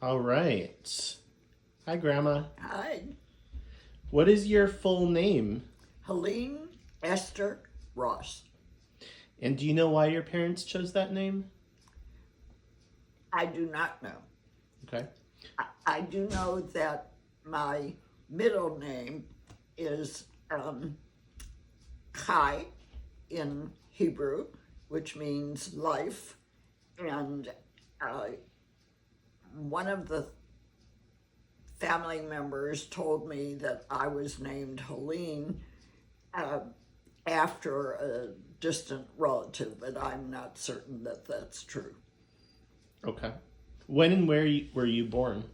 All right. Hi, Grandma. Hi, What is your full name? Helene Esther Ross. And do you know why your parents chose that name? I do not know. Okay. I do know that my middle name is Kai in Hebrew, which means life. And uh, one of the family members told me that I was named Helene uh, after a distant relative, but I'm not certain that that's true. Okay. When and were you born?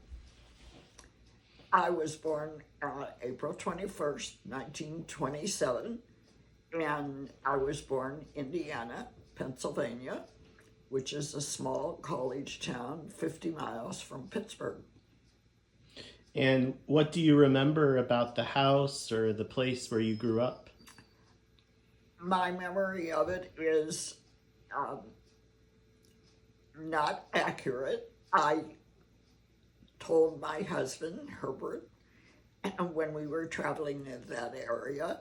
I was born April 21st, 1927, and I was born in Indiana, Pennsylvania, which is a small college town 50 miles from Pittsburgh. And what do you remember about the house or the place where you grew up? My memory of it is um, not accurate. I told my husband, Herbert, when we were traveling in that area,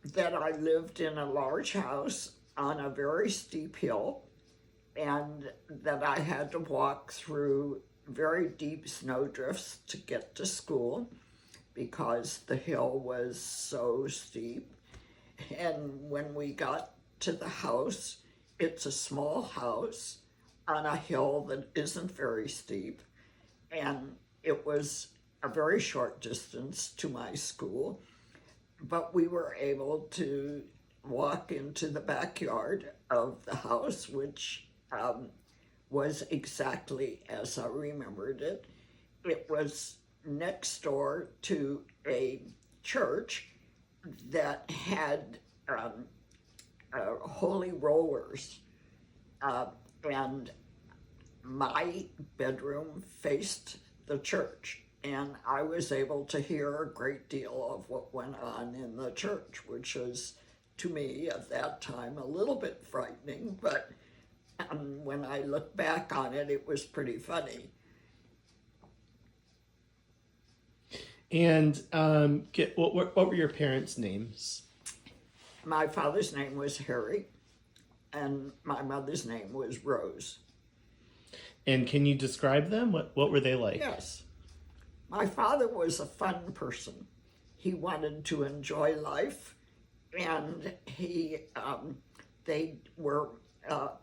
that I lived in a large house on a very steep hill and that I had to walk through very deep snowdrifts to get to school because the hill was so steep. And when we got to the house, it's a small house on a hill that isn't very steep. And it was a very short distance to my school, but we were able to walk into the backyard of the house, which was exactly as I remembered it. It was next door to a church that had holy rollers, uh, and my bedroom faced the church. And I was able to hear a great deal of what went on in the church, which was, to me at that time, a little bit frightening, but when I look back on it, it was pretty funny. And what were your parents' names? My father's name was Harry, and my mother's name was Rose. And can you describe them? What were they like? Yes, my father was a fun person. He wanted to enjoy life, and they were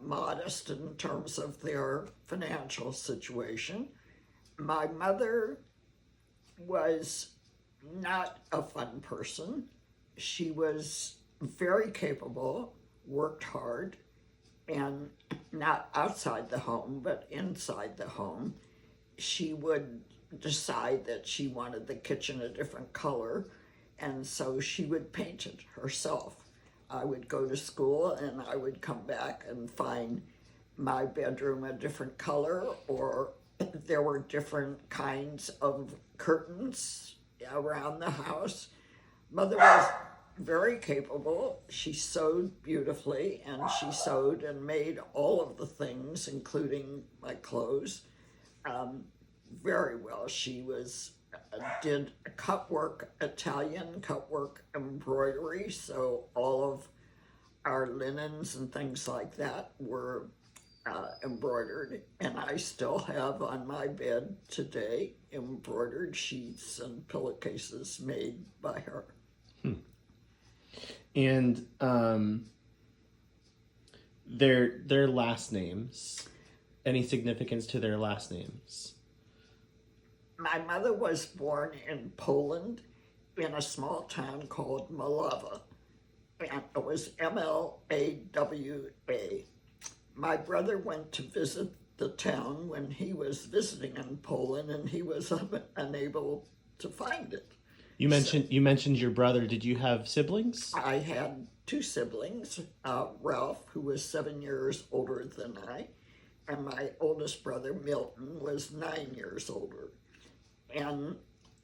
modest in terms of their financial situation. My mother was not a fun person. She was very capable, worked hard, and not outside the home, but inside the home. She would decide that she wanted the kitchen a different color, and so she would paint it herself. I would go to school and I would come back and find my bedroom a different color, or there were different kinds of curtains around the house. Mother was very capable. She sewed beautifully, and she sewed and made all of the things, including my clothes, um, very well. She was did cut work, Italian cut work embroidery, so all of our linens and things like that were embroidered, and I still have on my bed today embroidered sheets and pillowcases made by her. And their last names. Any significance to their last names? My mother was born in Poland in a small town called Malawa, and it was Mlawa. My brother went to visit the town when he was visiting in Poland, and he was unable to find it. So You mentioned your brother. Did you have siblings? I had two siblings, Ralph, who was 7 years older than I, and my oldest brother, Milton, was 9 years older. And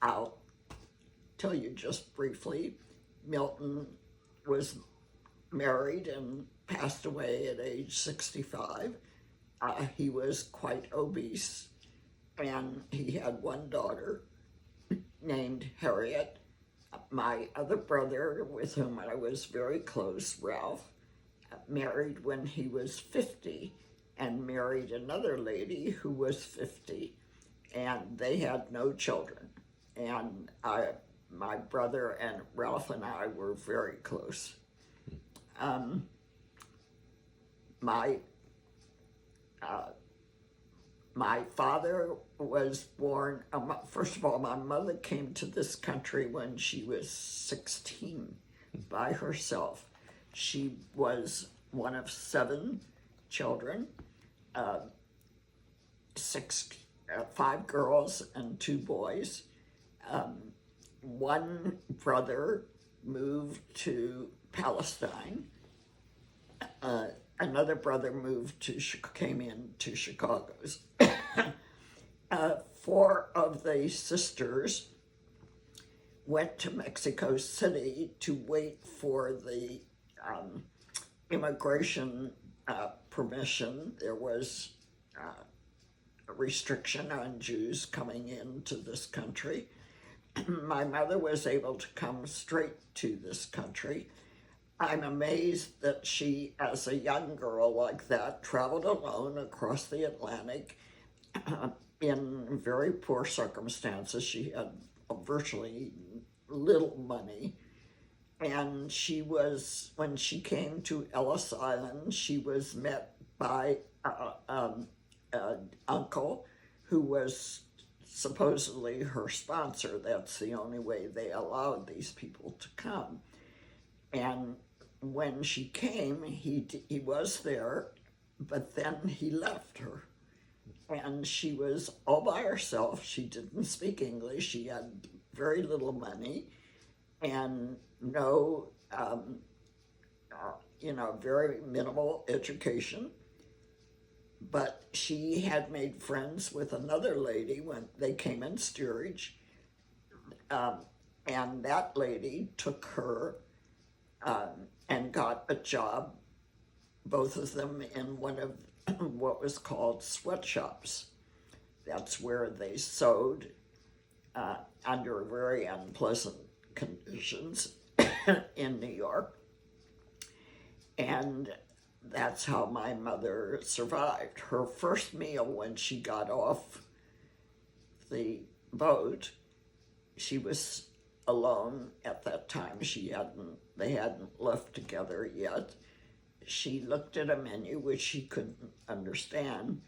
I'll tell you just briefly, Milton was married and passed away at age 65. He was quite obese, and he had one daughter named Harriet. My other brother, with whom I was very close, Ralph, married when he was 50 and married another lady who was 50, and they had no children. And my brother and Ralph and I were very close. Um, my uh, my father was born, first of all, my mother came to this country when she was 16 by herself. She was one of 7 children, uh, 5 girls and 2 boys. One brother moved to Palestine. Another brother came in to Chicago's. 4 of the sisters went to Mexico City to wait for the immigration permission. There was a restriction on Jews coming into this country. My mother was able to come straight to this country. I'm amazed that she, as a young girl like that, traveled alone across the Atlantic in very poor circumstances. She had virtually little money. And when she came to Ellis Island, she was met by an uncle who was supposedly her sponsor. That's the only way they allowed these people to come. And when she came, he was there, but then he left her. And she was all by herself. She didn't speak English. She had very little money and no, very minimal education. But she had made friends with another lady when they came in steerage. And that lady took her and got a job, both of them in one of what was called sweatshops. That's where they sewed under very unpleasant conditions in New York. And that's how my mother survived. Her first meal when she got off the boat, she was alone at that time. They hadn't left together yet. She looked at a menu which she couldn't understand,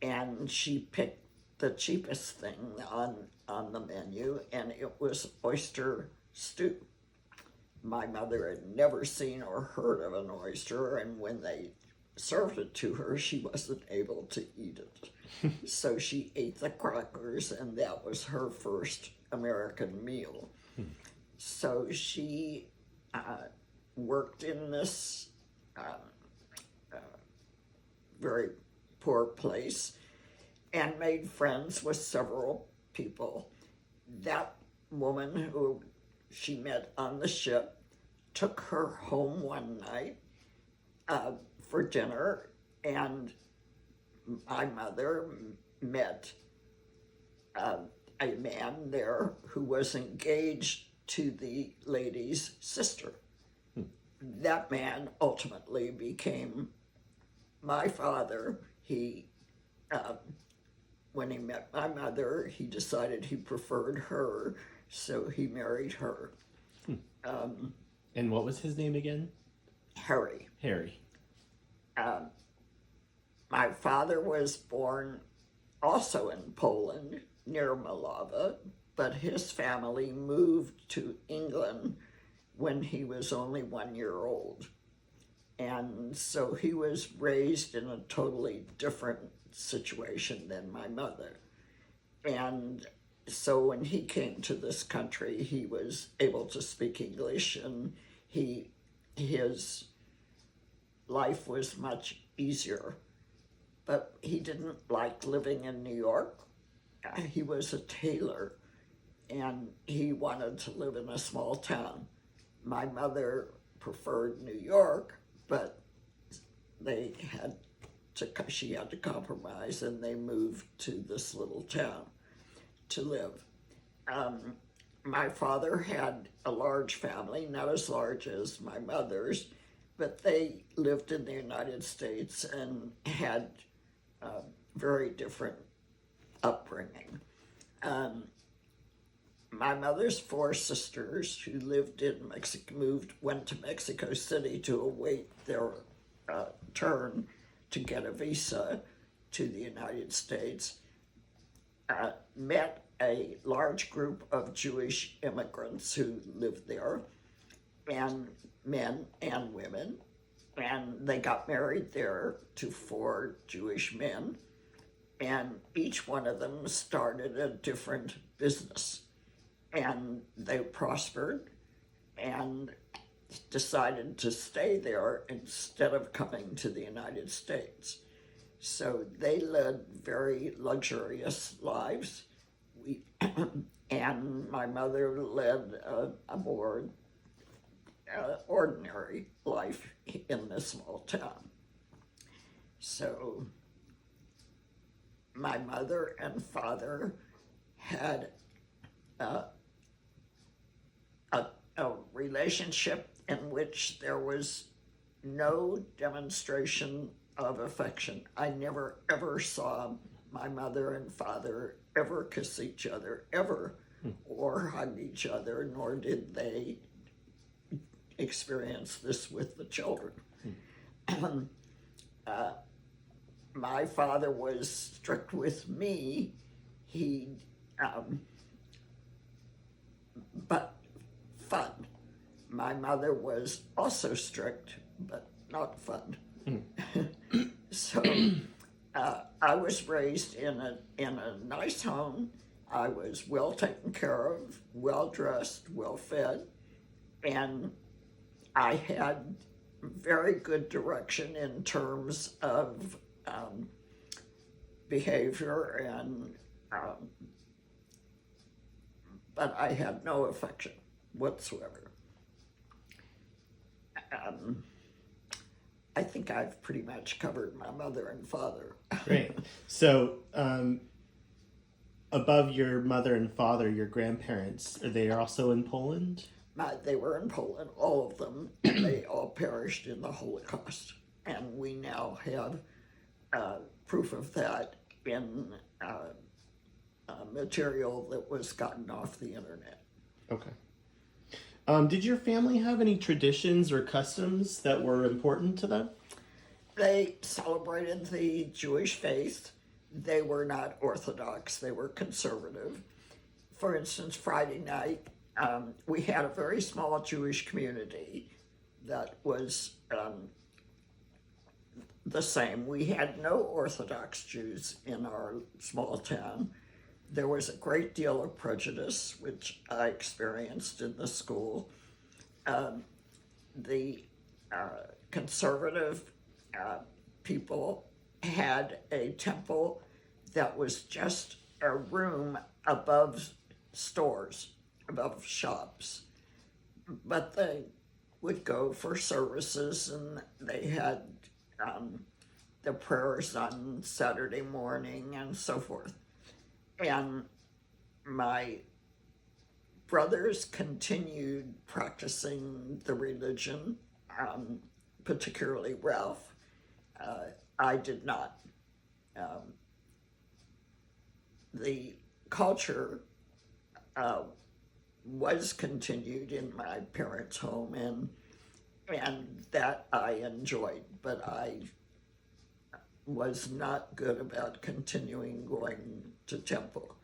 and she picked the cheapest thing on the menu, and it was oyster stew. My mother had never seen or heard of an oyster, and when they served it to her, she wasn't able to eat it. So she ate the crackers, and that was her first American meal. So she worked in this very poor place and made friends with several people. That woman who she met on the ship took her home one night for dinner, and my mother met a man there who was engaged to the lady's sister. That man ultimately became my father. When he met my mother, he decided he preferred her, so he married her. And what was his name again? Harry. Harry. My father was born also in Poland, near Malava, but his family moved to England when he was only 1 year old. And so he was raised in a totally different situation than my mother. And so when he came to this country, he was able to speak English, and his life was much easier. But he didn't like living in New York. He was a tailor, and he wanted to live in a small town. My mother preferred New York, but they had she had to compromise, and they moved to this little town to live. My father had a large family, not as large as my mother's, but they lived in the United States and had very different upbringing. My mother's four sisters who lived in Mexico went to Mexico City to await their turn to get a visa to the United States, met a large group of Jewish immigrants who lived there, and men and women, and they got married there to four Jewish men, and each one of them started a different business, and they prospered and decided to stay there instead of coming to the United States. So they led very luxurious lives. And my mother led a more ordinary life in this small town. So my mother and father had a relationship in which there was no demonstration of affection. I never ever saw my mother and father ever kiss each other, ever, or hug each other, nor did they experience this with the children. My father was strict with me. But fun. My mother was also strict, but not fun. So I was raised in a nice home. I was well taken care of, well dressed, well fed, and I had very good direction in terms of behavior, and but I had no affection whatsoever. I think I've pretty much covered my mother and father. Great. So, above your mother and father, your grandparents, are they also in Poland? They were in Poland, all of them, and they all perished in the Holocaust. And we now have proof of that in material that was gotten off the internet. Okay. Did your family have any traditions or customs that were important to them? They celebrated the Jewish faith. They were not Orthodox, they were conservative. For instance, Friday night, we had a very small Jewish community that was the same. We had no Orthodox Jews in our small town. There was a great deal of prejudice, which I experienced in the school. The conservative people had a temple that was just a room above stores, above shops. But they would go for services, and they had the prayers on Saturday morning and so forth. And my brothers continued practicing the religion, particularly Ralph. I did not. The culture was continued in my parents' home, and that I enjoyed, but I was not good about continuing going to temple.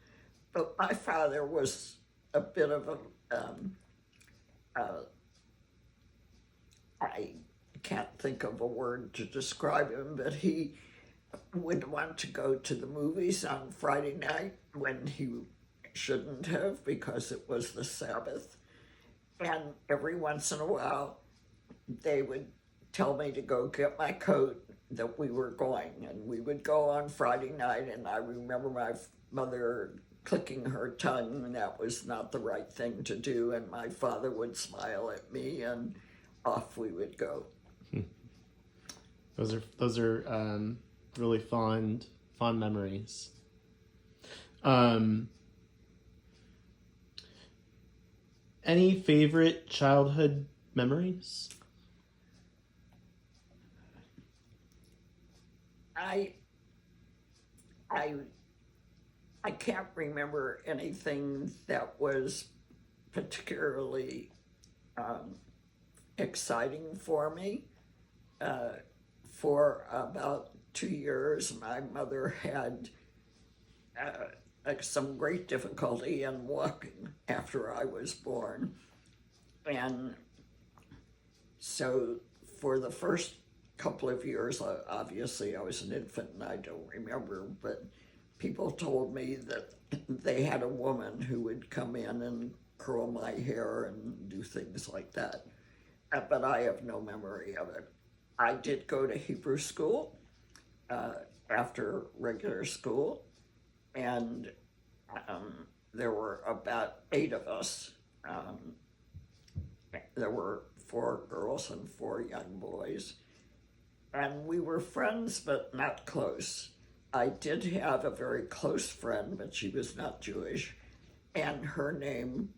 But my father was a bit of I can't think of a word to describe him, but he would want to go to the movies on Friday night when he shouldn't have, because it was the Sabbath. And every once in a while, they would tell me to go get my coat, that we were going, and we would go on Friday night, and I remember my mother clicking her tongue, and that was not the right thing to do, and my father would smile at me, and off we would go. Those are really fond memories. Um, any favorite childhood memories? I I I can't remember anything that was particularly um, exciting for me. Uh, for about 2 years, my mother had some great difficulty in walking after I was born. And so for the first couple of years, obviously I was an infant and I don't remember, but people told me that they had a woman who would come in and curl my hair and do things like that. But I have no memory of it. I did go to Hebrew school uh, after regular school, and there were about 8 of us. Um, there were 4 girls and 4 young boys, and we were friends but not close. I did have a very close friend, but she was not Jewish, and her name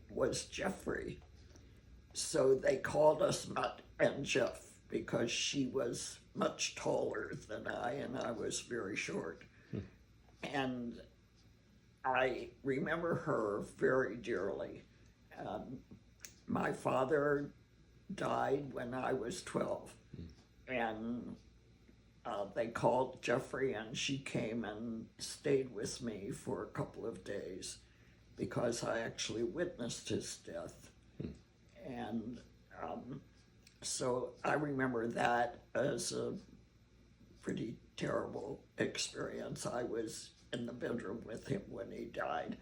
was Jeffrey. So they called us Mutt and Jeff because she was much taller than I, and I was very short. And I remember her very dearly. Um, my father died when I was 12, and they called Jeffrey, and she came and stayed with me for a couple of days because I actually witnessed his death. And so I remember that as a pretty terrible experience. I was in the bedroom with him when he died,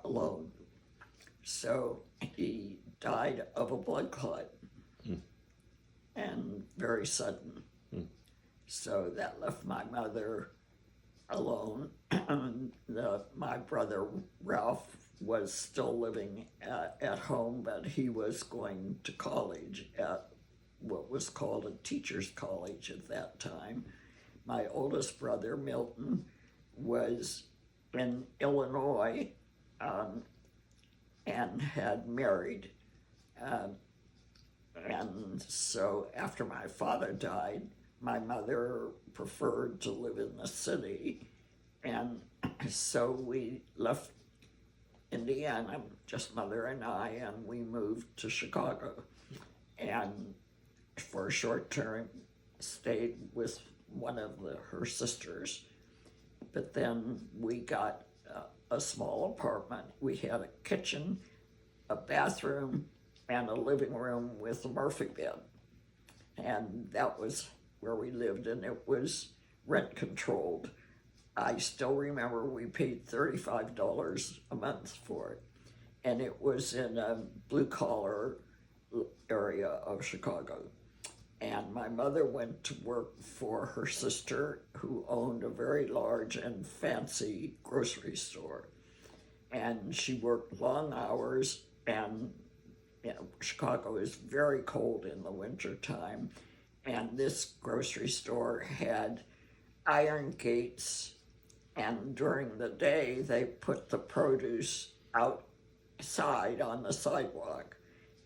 alone. So he died of a blood clot, and very sudden. So that left my mother alone. My brother Ralph was still living at home, but he was going to college at what was called a teacher's college at that time. My oldest brother, Milton, was in Illinois and had married. And so after my father died, my mother preferred to live in the city. And so we left Indiana, just mother and I, and we moved to Chicago. And for a short term, stayed with one of her sisters. But then we got a small apartment. We had a kitchen, a bathroom, and a living room with a Murphy bed. And that was where we lived, and it was rent controlled. I still remember we paid $35 a month for it, and it was in a blue collar area of Chicago. And my mother went to work for her sister, who owned a very large and fancy grocery store. And she worked long hours, and Chicago is very cold in the winter time. And this grocery store had iron gates, and during the day they put the produce outside on the sidewalk,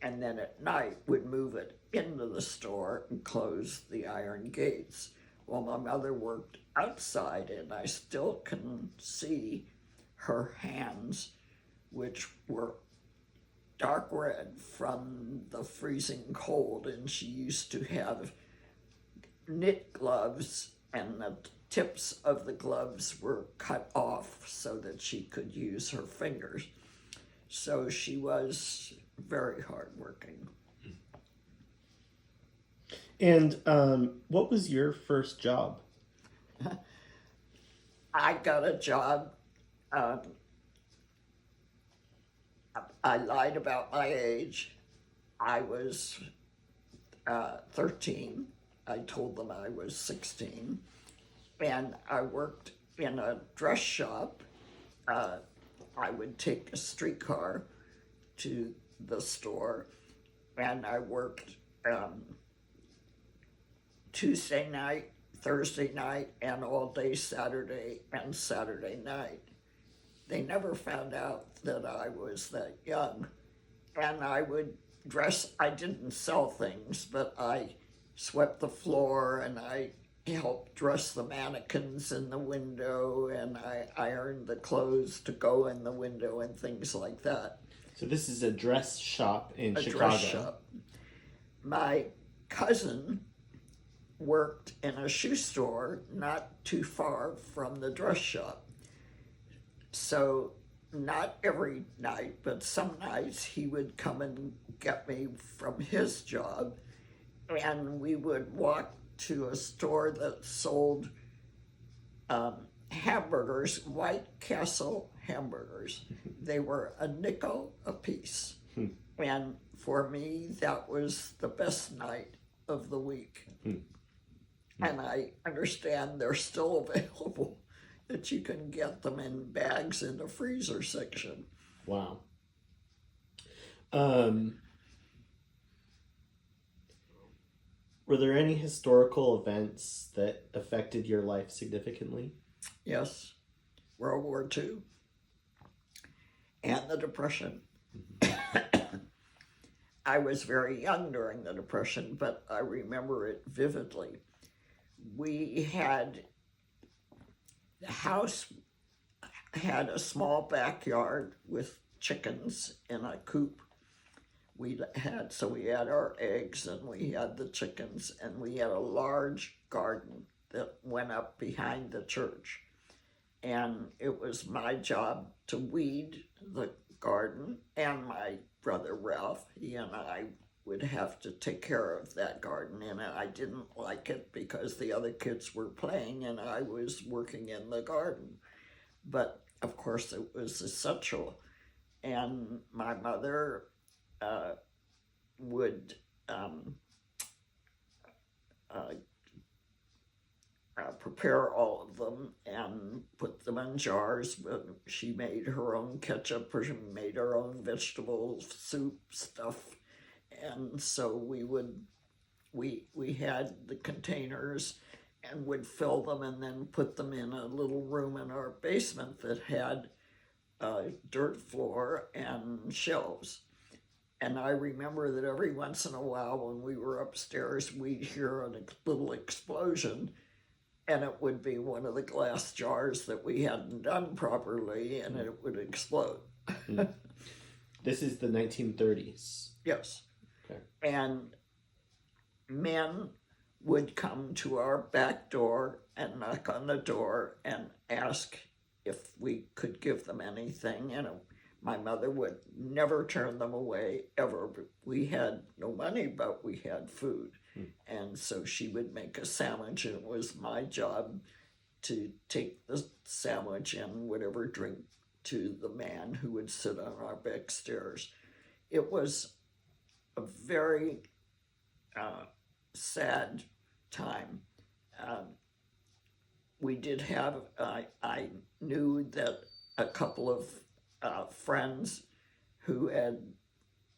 and then at night would move it into the store and close the iron gates. Well, my mother worked outside, and I still can see her hands, which were dark red from the freezing cold, and she used to have knit gloves, and the tips of the gloves were cut off so that she could use her fingers. So she was very hardworking. And what was your first job? I got a job. I lied about my age. I was 13. I told them I was 16. And I worked in a dress shop. I would take a streetcar to the store, and I worked Tuesday night Thursday night and all day Saturday and Saturday night. They never found out that I was that young. And I would dress, I didn't sell things, but I swept the floor and I helped dress the mannequins in the window and I ironed the clothes to go in the window and things like that. So this is a dress shop in A Chicago. dress shop. My cousin worked in a shoe store not too far from the dress shop. So not every night, but some nights he would come and get me from his job, and we would walk to a store that sold hamburgers, White Castle hamburgers. They were a nickel a piece. And for me, that was the best night of the week. And I understand they're still available, that you can get them in bags in the freezer section. Wow. Were there any historical events that affected your life significantly? Yes, World War II and the Depression. I was very young during the Depression, but I remember it vividly. We had, the house had a small backyard with chickens in a coop. We had our eggs and we had the chickens, and we had a large garden that went up behind the church. And it was my job to weed the garden, and my brother Ralph, he and I would have to take care of that garden, and I didn't like it because the other kids were playing and I was working in the garden. But of course it was essential, and my mother would prepare all of them and put them in jars. But she made her own ketchup, or she made her own vegetable soup stuff, and so we had the containers and would fill them and then put them in a little room in our basement that had a dirt floor and shelves. And I remember that every once in a while when we were upstairs, we'd hear a little explosion, and it would be one of the glass jars that we hadn't done properly, and it would explode. This is the 1930s. Yes. Okay. And men would come to our back door and knock on the door and ask if we could give them anything. And my mother would never turn them away, ever. We had no money, but we had food. And so she would make a sandwich, and it was my job to take the sandwich and whatever drink to the man who would sit on our back stairs. It was a very sad time. We did have, I knew that a couple of friends who had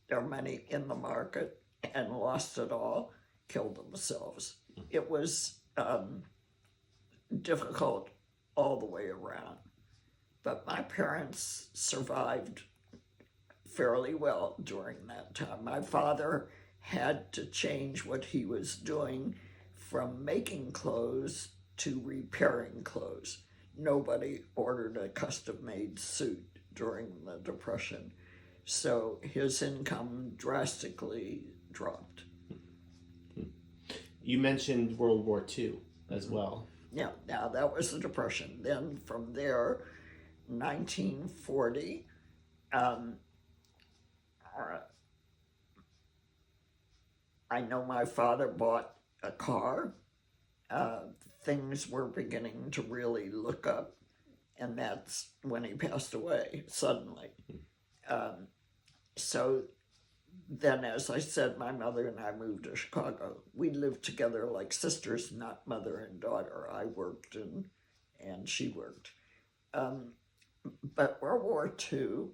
their money in the market and lost it all killed themselves. It was difficult all the way around. But my parents survived fairly well during that time. My father had to change what he was doing from making clothes to repairing clothes. Nobody ordered a custom-made suit during the Depression, so his income drastically dropped. You mentioned World War II as well. Yeah, now that was the Depression. Then from there, 1940, I know my father bought a car. Things were beginning to really look up, and that's when he passed away suddenly. So then, as I said, my mother and I moved to Chicago. We lived together like sisters, not mother and daughter. I worked and she worked. But World War II,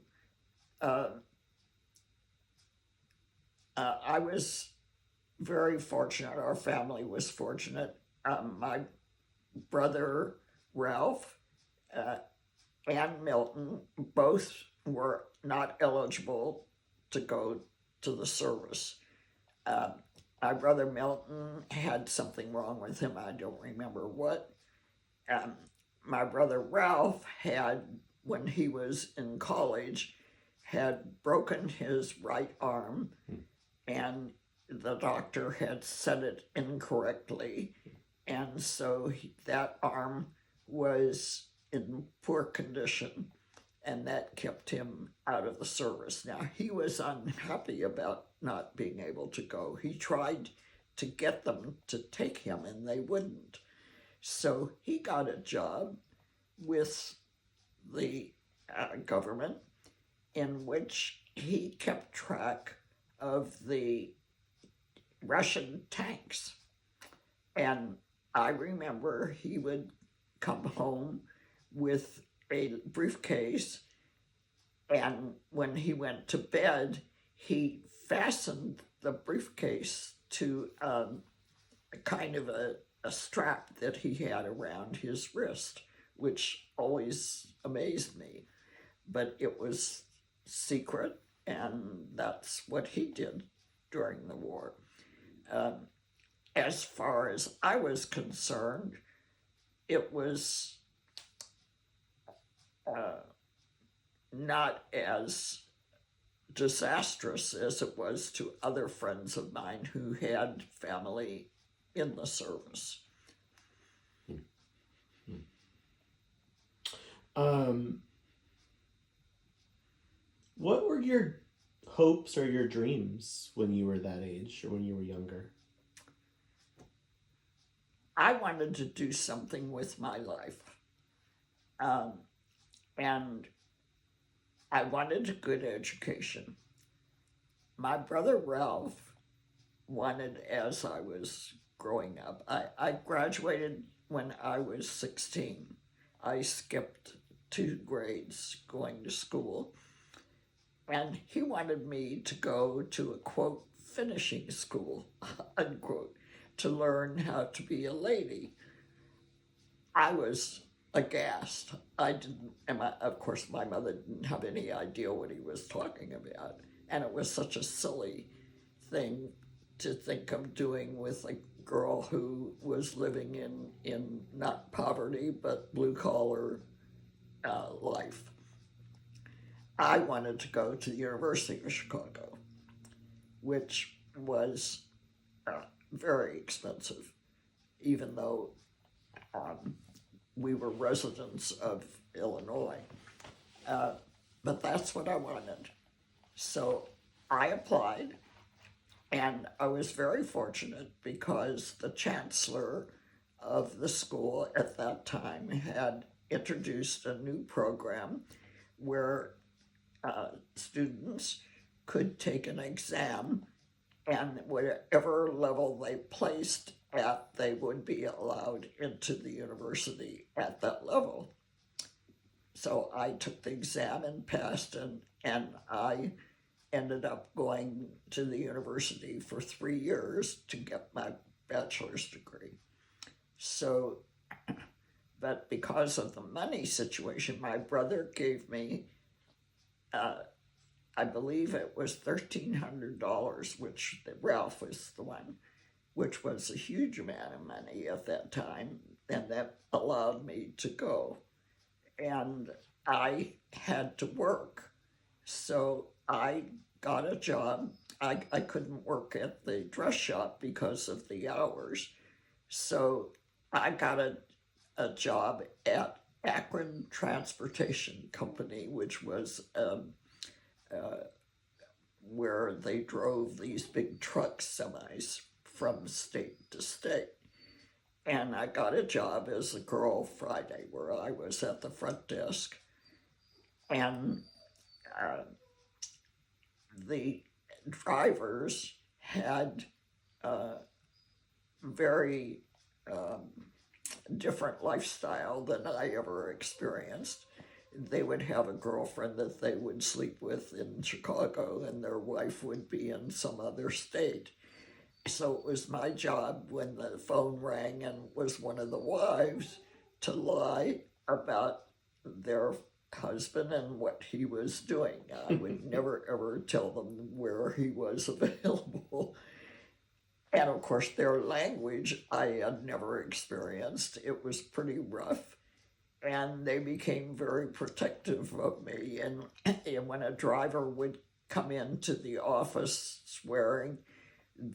I was very fortunate. Our family was fortunate. My brother Ralph and Milton both were not eligible to go to the service. My brother Milton had something wrong with him. I don't remember what. My brother Ralph had, when he was in college, had broken his right arm, and the doctor had set it incorrectly, and so that arm was in poor condition, and that kept him out of the service. Now, he was unhappy about not being able to go. He tried to get them to take him, and they wouldn't. So he got a job with the government in which he kept track of the Russian tanks. And I remember he would come home with a briefcase, and when he went to bed, he fastened the briefcase to a kind of a strap that he had around his wrist, which always amazed me. But it was secret, and that's what he did during the war. As far as I was concerned, it was not as disastrous as it was to other friends of mine who had family in the service. What were your hopes or your dreams when you were that age or when you were younger? I wanted to do something with my life. And I wanted a good education. My brother Ralph wanted, as I was growing up, I graduated when I was 16. I skipped 2 grades going to school. And he wanted me to go to a, quote, finishing school, unquote, to learn how to be a lady. I was aghast. I didn't, and of course my mother didn't have any idea what he was talking about. And it was such a silly thing to think of doing with a girl who was living in not poverty, but blue-collar life. I wanted to go to the University of Chicago, which was very expensive, even though we were residents of Illinois. But that's what I wanted. So I applied, and I was very fortunate because the chancellor of the school at that time had introduced a new program where students could take an exam, and whatever level they placed at, they would be allowed into the university at that level. So I took the exam and passed, and I ended up going to the university for 3 years to get my bachelor's degree. So, but because of the money situation, my brother gave me I believe it was $1,300, which Ralph was the one, which was a huge amount of money at that time, and that allowed me to go. And I had to work, so I got a job. I couldn't work at the dress shop because of the hours, so I got a job at Akron Transportation Company, which was where they drove these big truck semis from state to state. And I got a job as a girl Friday, where I was at the front desk. And the drivers had very different lifestyle than I ever experienced. They would have a girlfriend that they would sleep with in Chicago, and their wife would be in some other state. So it was my job when the phone rang and was one of the wives to lie about their husband and what he was doing. I would never ever tell them where he was available. And of course, their language I had never experienced. It was pretty rough. And they became very protective of me. And when a driver would come into the office swearing,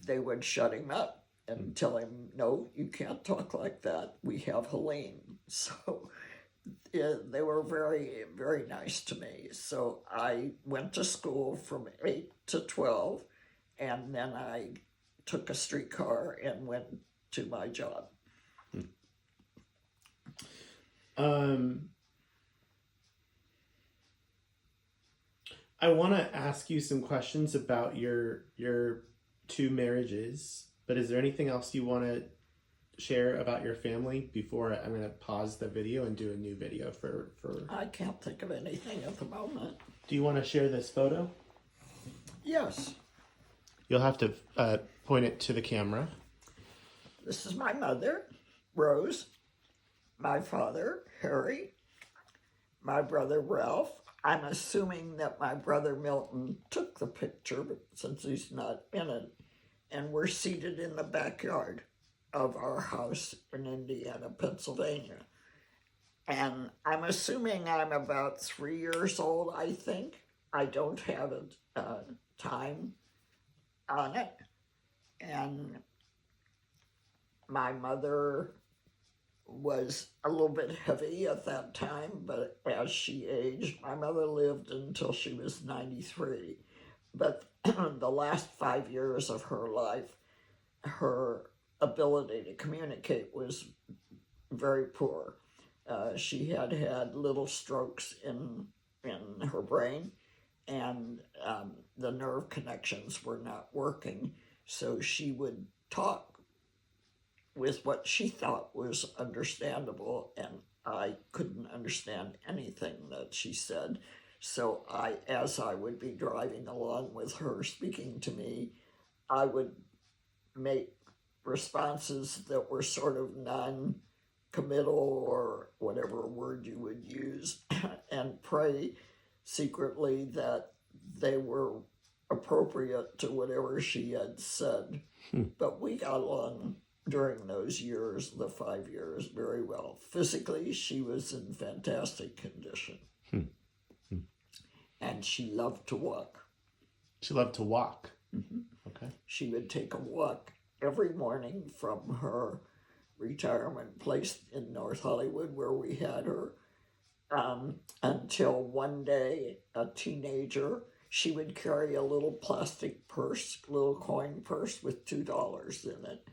they would shut him up and tell him, no, you can't talk like that. We have Helene. So yeah, they were very, very nice to me. So I went to school from 8 to 12, and then I took a streetcar and went to my job. I want to ask you some questions about your two marriages, but is there anything else you want to share about your family before I'm going to pause the video and do a new video for I can't think of anything at the moment. Do you want to share this photo? Yes. You'll have to point it to the camera. This is my mother, Rose, my father, Harry, my brother, Ralph. I'm assuming that my brother Milton took the picture, but since he's not in it, and we're seated in the backyard of our house in Indiana, Pennsylvania. And I'm assuming I'm about 3 years old, I think. I don't have a time on it. And my mother was a little bit heavy at that time, but as she aged, my mother lived until she was 93. But the last 5 years of her life, her ability to communicate was very poor. She had had little strokes in her brain, and the nerve connections were not working, so she would talk with what she thought was understandable, and I couldn't understand anything that she said. So as I would be driving along with her speaking to me, I would make responses that were sort of non-committal, or whatever word you would use, and pray secretly that they were appropriate to whatever she had said. But we got along during those years, the 5 years, very well. Physically, she was in fantastic condition. And she loved to walk. She loved to walk. Mm-hmm. Okay. She would take a walk every morning from her retirement place in North Hollywood, where we had her, until one day, a teenager, she would carry a little plastic purse, little coin purse with $2 in it.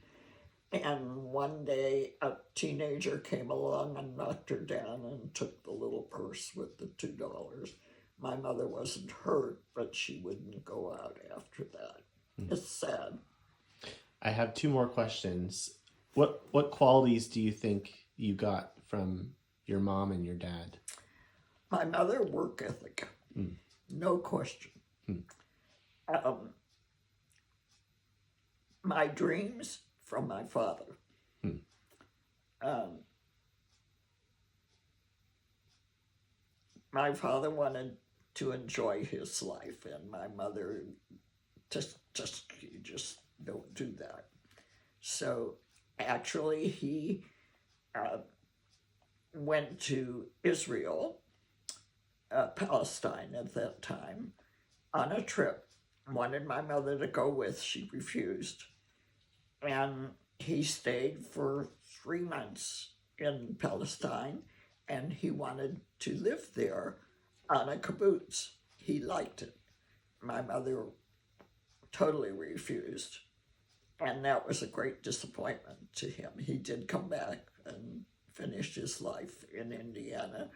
And one day, a teenager came along and knocked her down and took the little purse with the $2. My mother wasn't hurt, but she wouldn't go out after that. It's sad. I have two more questions. What qualities do you think you got from your mom and your dad? My mother, work ethic, no question. My dreams, from my father. My father wanted to enjoy his life, and my mother you just don't do that. So actually, he went to Israel, Palestine at that time, on a trip. Wanted my mother to go with, she refused. And he stayed for 3 months in Palestine, and he wanted to live there on a kibbutz. He liked it. My mother totally refused, and that was a great disappointment to him. He did come back and finish his life in Indiana.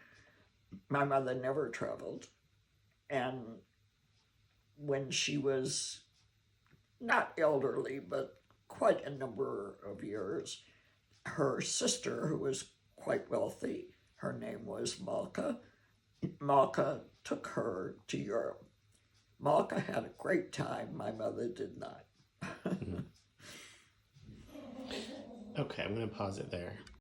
My mother never traveled, and when she was not elderly, but quite a number of years, her sister, who was quite wealthy, her name was Malka, took her to Europe. Malka had a great time. My mother did not. Okay, I'm going to pause it there.